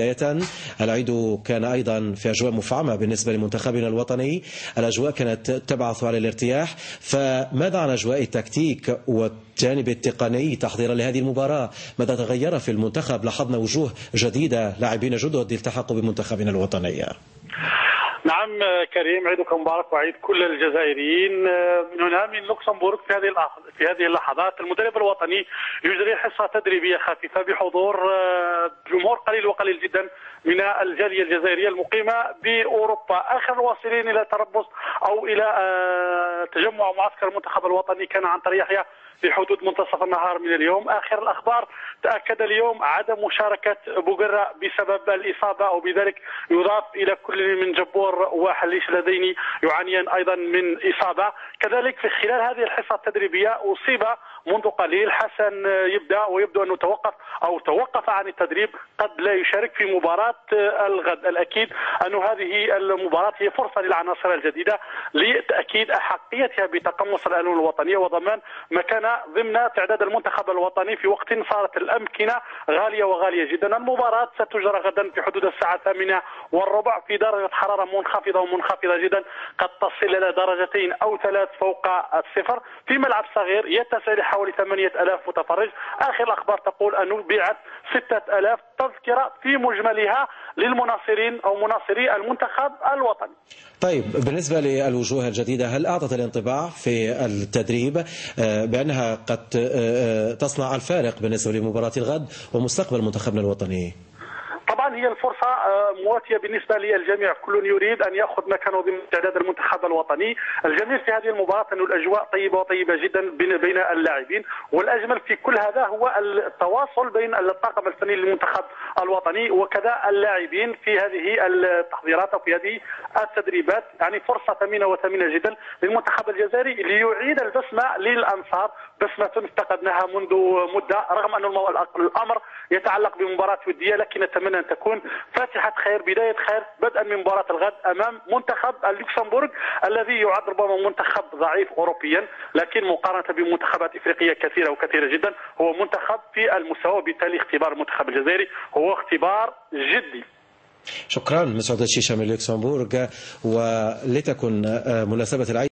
بداية العيد كان أيضا في أجواء مفعمة بالنسبة لمنتخبنا الوطني، الأجواء كانت تبعث على الارتياح، فماذا عن أجواء التكتيك والجانب التقني تحضيرا لهذه المباراة؟ ماذا تغير في المنتخب؟ لاحظنا وجوه جديدة، لاعبين جدد التحقوا بمنتخبنا الوطني. نعم كريم، عيدكم مبارك وعيد كل الجزائريين. من هنا من لوكسمبورغ في هذه اللحظات المدرب الوطني يجري حصة تدريبية خفيفة بحضور جمهور قليل وقليل جدا من الجالية الجزائرية المقيمة بأوروبا. آخر الواصلين إلى تربص أو إلى تجمع معسكر المنتخب الوطني كان عن طريق يحيى في حدود منتصف النهار من اليوم. آخر الأخبار تأكد اليوم عدم مشاركة بوغرة بسبب الإصابة، وبذلك يضاف إلى كل من جبور وحليش اللذين يعانيان أيضا من إصابة. كذلك في خلال هذه الحصة التدريبية أصيب منذ قليل حسن ويبدو أنه توقف عن التدريب، قد لا يشارك في مباراة الغد. الأكيد أن هذه المباراة هي فرصة للعناصر الجديدة لتأكيد أحقيتها بتقمص الألوان الوطنية وضمان مكانة ضمن تعداد المنتخب الوطني في وقت صارت الأمكنة غالية وغالية جدا. المباراة ستجرى غدا في حدود الساعة 8:15 في درجة حرارة منخفضة جدا، قد تصل إلى درجتين أو 3 فوق الصفر، في ملعب صغير يتسع لحوالي 8000 متفرج. آخر الأخبار تقول أنه بيعت 6000 تذكرة في مجملها للمناصرين أو مناصري المنتخب الوطني. طيب، بالنسبة للوجوه الجديدة، هل أعطت الانطباع في التدريب بأنها قد تصنع الفارق بالنسبة لمباراة الغد ومستقبل منتخبنا الوطني؟ طبعا هي الفرصة مواتية بالنسبة للجميع، كل يريد أن يأخذ مكانه ضمن تعداد المنتخب الوطني. الجميل في هذه المباراة أن الأجواء طيبة جدا بين اللاعبين، والأجمل في كل هذا هو التواصل بين الطاقم الفني للمنتخب الوطني وكذا اللاعبين في هذه التحضيرات أو في هذه التدريبات. يعني فرصة ثمينة جدا للمنتخب الجزائري ليعيد البسمة للأنصار، بسمة افتقدناها منذ مدة، رغم أن الأمر يتعلق بمباراة ودية، لكن نتمنى أن تكون فاتحة خير، بداية خير، بدءا من مباراة الغد أمام منتخب اللوكسمبورغ الذي يعد ربما منتخب ضعيف أوروبيا، لكن مقارنة بمنتخبات إفريقية كثيرة جدا هو منتخب في المستوى، وبالتالي اختبار المنتخب الجزائري هو اختبار جدي. شكرا مسعود الشيشة من اللوكسمبورغ. ولتكن مناسبة العيد